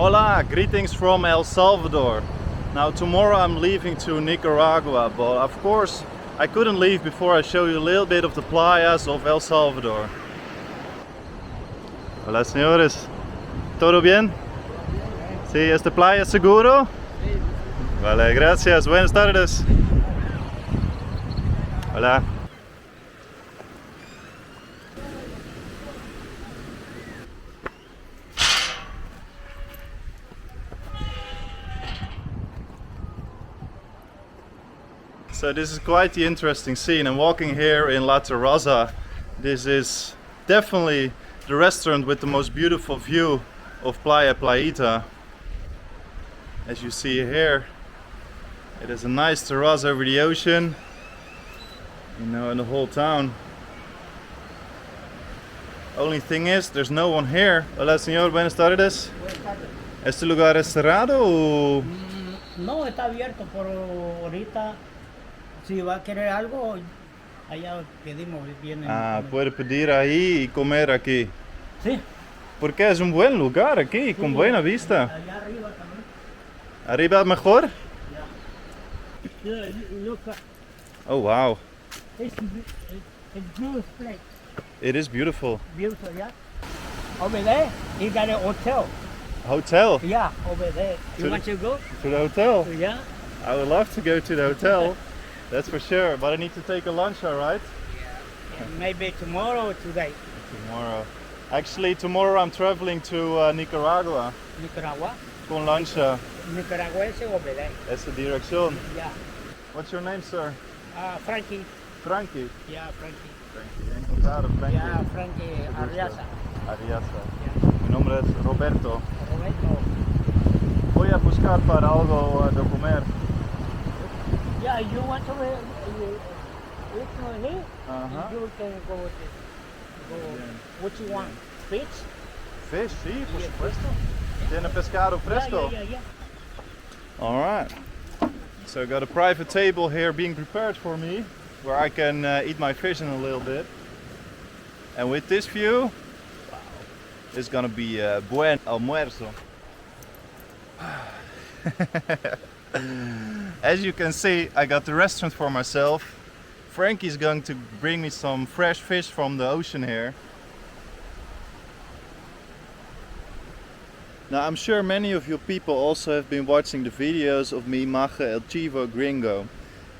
Hola, greetings from El Salvador. Now tomorrow I'm leaving to Nicaragua, but of course I couldn't leave before I show you a little bit of the playas of El Salvador. Hola señores, ¿todo bien? Sí, ¿esta playa seguro? Vale, gracias, buenas tardes. Hola. So this is quite the interesting scene. I'm walking here in La Terraza. This is definitely the restaurant with the most beautiful view of Playita. As you see here, it is a nice terrace over the ocean, you know, in the whole town. Only thing is, there's no one here. Hola señor, buenas tardes. Buenas tardes. ¿Este lugar es cerrado o...? No, está abierto, pero ahorita si va a querer algo, allá pedimos, vienen. Ah, puede pedir ahí y comer aquí. Sí. Porque es un buen lugar aquí, sí, con buena vista. Allá arriba también. ¿Arriba mejor? Yeah. Look, Oh wow. it's beautiful place. It is beautiful. Beautiful, yeah. Over there, you got a hotel. Hotel? Yeah, over there. You want to go? To the hotel? Yeah. I would love to go to the hotel. That's for sure, but I need to take a lunch, alright? Yeah. Maybe tomorrow or today. Tomorrow. Actually, tomorrow I'm traveling to Nicaragua. Nicaragua? Con lunch. Nicaragua is over there. Esa dirección. Yeah. What's your name, sir? Frankie. Frankie. Yeah, Frankie. Frankie. Encantado, Frankie. Yeah, Frankie Ariasa. Ariasa. Yeah. Mi nombre es Roberto. Roberto. Voy a buscar para algo de comer. Yeah, you want to eat here? Uh-huh. You can go what you want? Fish? Fish, sí, por Yeah, supuesto. Tiene pescado fresco. Yeah. Alright. So I got a private table here being prepared for me, where I can eat my fish in a little bit. And with this view, wow, it's gonna be a buen almuerzo. As you can see, I got the restaurant for myself. Frankie's going to bring me some fresh fish from the ocean here. Now I'm sure many of you people also have been watching the videos of me, Maje El Chivo Gringo.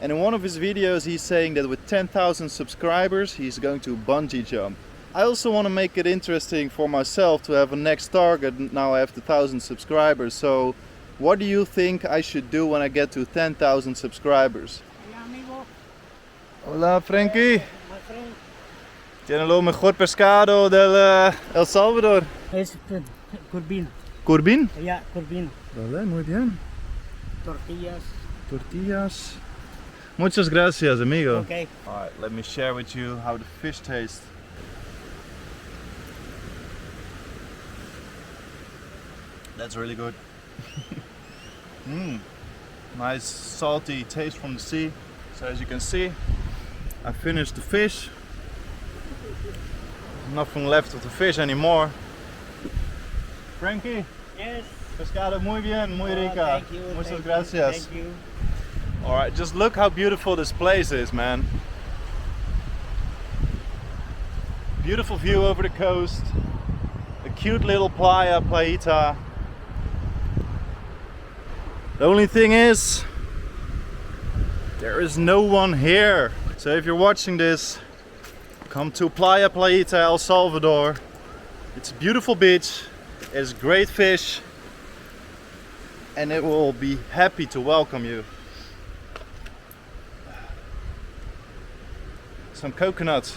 And in one of his videos he's saying that with 10,000 subscribers he's going to bungee jump. I also want to make it interesting for myself to have a next target now I have the 1,000 subscribers. So what do you think I should do when I get to 10,000 subscribers? Yeah, amigo. Hola Frankie. My friend. Tiene lo mejor pescado del El Salvador. Es curbino. Corbin? Yeah, curbino. Vale, muy bien. Tortillas. Tortillas. Muchas gracias, amigo. Okay. Alright, let me share with you how the fish tastes. That's really good. Nice salty taste from the sea. So as you can see, I finished the fish. Nothing left of the fish anymore. Frankie, Yes. pescado muy bien, muy rica. Thank you. Muchas gracias. Thank you. Alright, just look how beautiful this place is, man. Beautiful view over the coast. A cute little playa, Playita. The only thing is, there is no one here. So if you're watching this, come to Playa Playita, El Salvador. It's a beautiful beach, it's great fish, and it will be happy to welcome you. Some coconuts.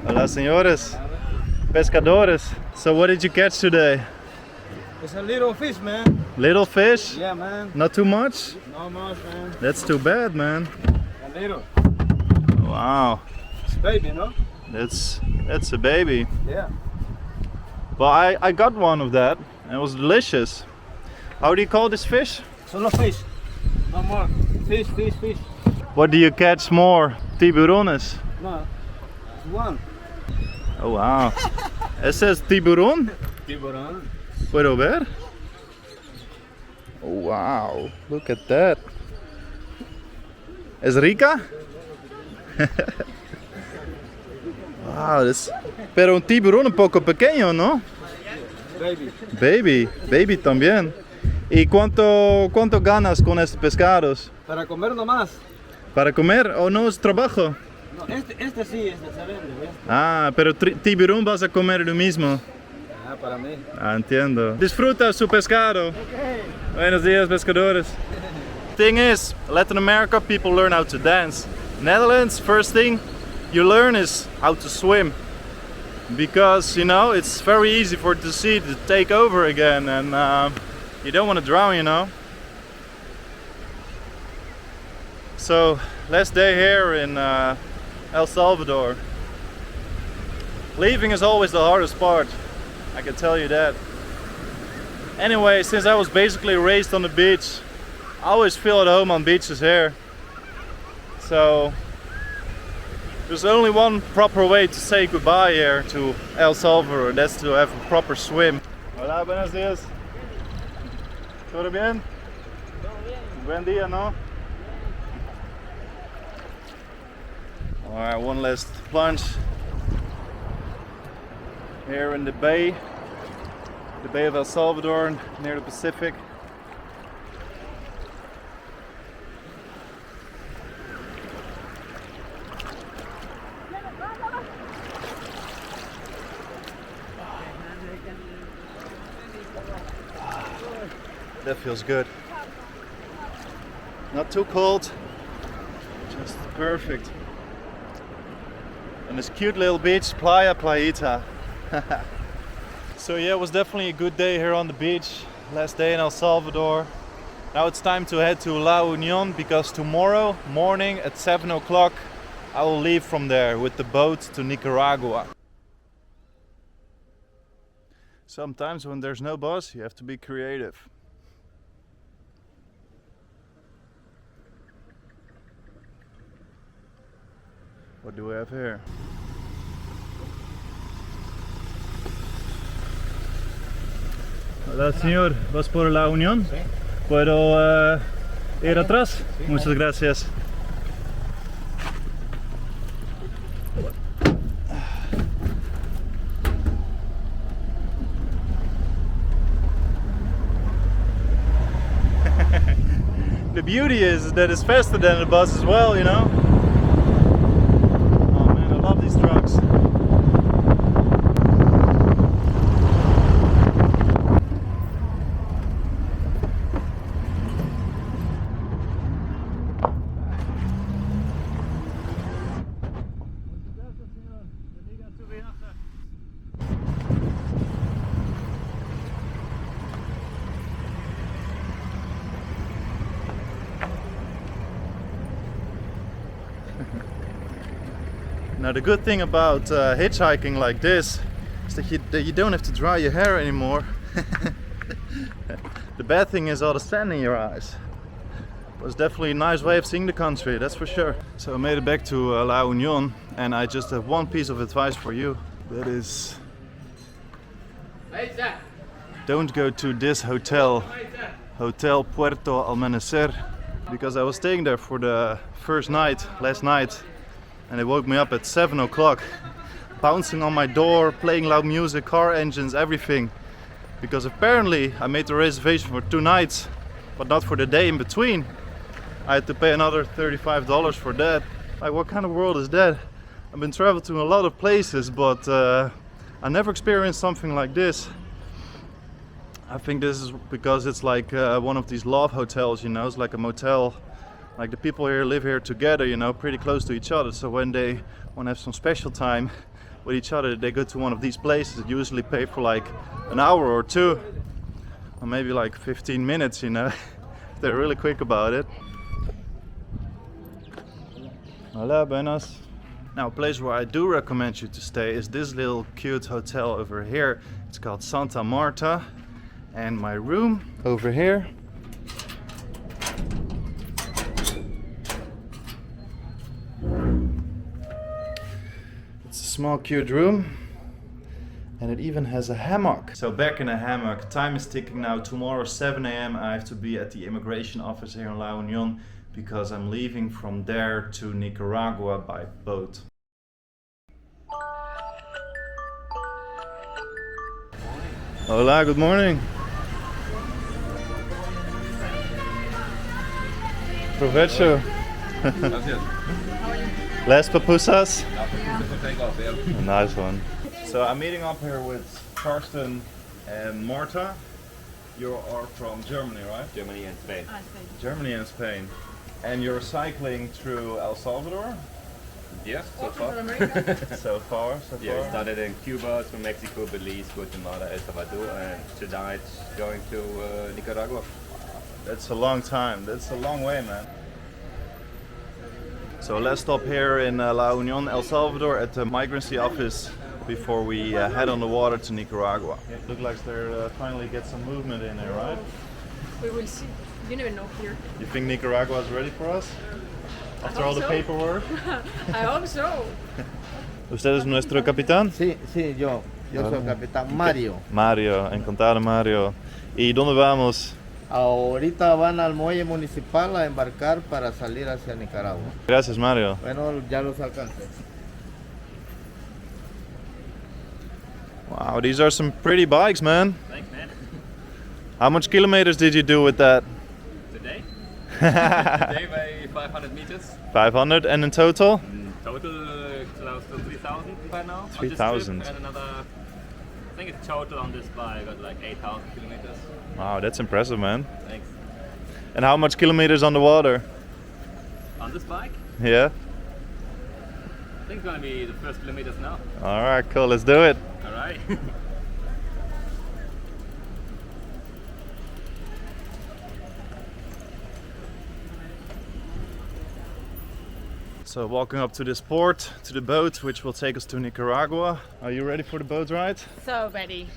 Hola, señores. Pescadores. So what did you catch today? It's a little fish, man. Little fish? Yeah, man. Not too much? Not much, man. That's too bad, man. A little. Wow. It's baby, no? That's a baby. Yeah. Well, I got one of that and it was delicious. How do you call this fish? Solo fish. No more. Fish, fish, fish. What do you catch more? Tiburones? No, it's one. Oh wow. It says tiburon? Tiburon. Puedo ver? Oh wow, look at that. ¿Es rica? Wow, this... Pero un tiburón un poco pequeño, ¿no? Baby. Baby también. ¿Y cuánto ganas con estos pescados? Para comer nomás. ¿Para comer o no es trabajo? No, este sí, este se vende. Este. Ah, pero tiburón vas a comer lo mismo. Ah, para mí. Ah, entiendo. Disfruta su pescado. Okay. Buenos días, pescadores. Thing is, Latin America, people learn how to dance. Netherlands, first thing you learn is how to swim. Because, you know, it's very easy for the sea to take over again and you don't want to drown, you know. So, last day here in El Salvador. Leaving is always the hardest part, I can tell you that. Anyway, since I was basically raised on the beach, I always feel at home on beaches here. So there's only one proper way to say goodbye here to El Salvador, that's to have a proper swim. Hola, buenos días. ¿Todo bien? Buen día, ¿no? Alright, one last plunge here in the bay of El Salvador near the Pacific. That feels good. Not too cold, just perfect. And this cute little beach, Playita. So yeah, it was definitely a good day here on the beach. Last day in El Salvador. Now it's time to head to La Union because tomorrow morning at 7 o'clock I will leave from there with the boat to Nicaragua. Sometimes when there's no bus, you have to be creative. What do we have here? Hola señor, ¿vas por La Unión? Sí. ¿Puedo ir atrás? Sí, muchas gracias. The beauty is that it's faster than the bus as well, you know? Oh man, I love these trucks. Now the good thing about hitchhiking like this is that you don't have to dry your hair anymore. The bad thing is all the sand in your eyes. It was definitely a nice way of seeing the country, that's for sure. So I made it back to La Union and I just have one piece of advice for you. That is, don't go to this hotel, Hotel Puerto Almanecer, because I was staying there for the first night, last night. And they woke me up at 7 o'clock, bouncing on my door, playing loud music, car engines, everything. Because apparently I made the reservation for 2 nights, but not for the day in between. I had to pay another $35 for that. Like, what kind of world is that? I've been traveling to a lot of places, but I never experienced something like this. I think this is because it's like one of these love hotels, you know, it's like a motel. Like the people here live here together, you know, pretty close to each other. So when they want to have some special time with each other, they go to one of these places. Usually pay for like an hour or 2, or maybe like 15 minutes, you know. They're really quick about it. Hola, buenas. Now, a place where I do recommend you to stay is this little cute hotel over here. It's called Santa Marta. And my room over here small cute room. And it even has a hammock. So back in a hammock. Time is ticking now. Tomorrow 7 a.m. I have to be at the immigration office here in La Union because I'm leaving from there to Nicaragua by boat. Hola, good morning. Provecho. Gracias. Last pupusas? Yeah. A nice one. So I'm meeting up here with Karsten and Marta. You are from Germany, right? Germany and Spain. Germany and Spain. And you're cycling through El Salvador? Yes, so far. So far. Yeah, we started in Cuba, through Mexico, Belize, Guatemala, El Salvador, and tonight going to Nicaragua. That's a long time. That's a long way, man. So let's stop here in La Union, El Salvador at the migrancy office before we head on the water to Nicaragua. Looks like they're finally get some movement in there, right? We will see. You never know here. You think Nicaragua is ready for us? After all the so. paperwork? I hope so. ¿Usted es nuestro capitán? Sí, sí, yo soy el capitán Mario. Mario, encantado Mario. ¿Y dónde vamos? Ahorita van al muelle municipal a embarcar para salir hacia Nicaragua. Gracias Mario. Bueno, ya los alcancé. Wow, these are some pretty bikes, man. Thanks, man. How much kilometers did you do with that? Today? Today by 500 meters. 500 and in total? In total, close to 3,000 by now. 3,000. And another, I think it's total on this bike, I got like 8,000 kilometers. Wow, that's impressive, man. Thanks. And how much kilometers on the water? On this bike, Yeah? I think it's gonna be the first kilometers now. Alright, cool, let's do it. Alright. So walking up to this port, to the boat, which will take us to Nicaragua. Are you ready for the boat ride? So ready.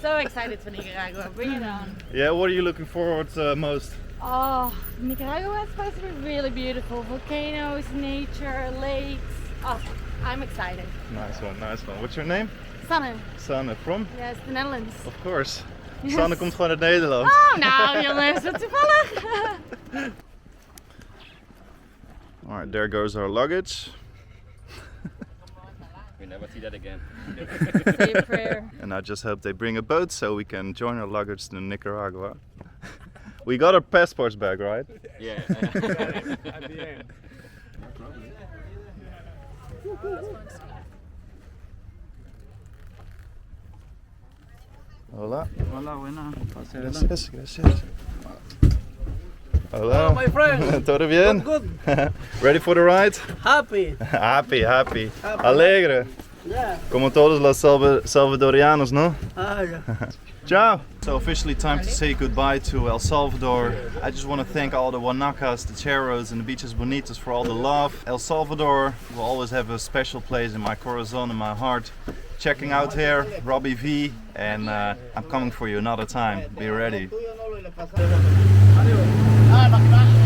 So excited for Nicaragua. Bring it on. Yeah, what are you looking forward to most? Oh, Nicaragua is supposed to be really beautiful. Volcanoes, nature, lakes. Oh, I'm excited. Nice one, nice one. What's your name? Sanne. Sanne, from? Yes, the Netherlands. Of course. Yes. Sanne komt gewoon uit Nederland. Oh, nou jongens, wat toevallig. Alright, there goes our luggage. We never see that again. Say a prayer. And I just hope they bring a boat so we can join our luggage to Nicaragua. We got our passports back, right? Yeah. At the end. Hola. Hola, buena. Gracias, gracias. Hello. Oh, my friend. ¿Todo bien? Good. Ready for the ride? Happy. Happy. Alegre. Yeah. Como todos los salvadorianos, ¿no? Ah, yeah. Ciao. So officially time to say goodbye to El Salvador. I just want to thank all the Huanacas, the Cheros and the Beaches Bonitas for all the love. El Salvador will always have a special place in my corazon, in my heart. Checking out here, Robbie V, and I'm coming for you another time. Be ready. Ah,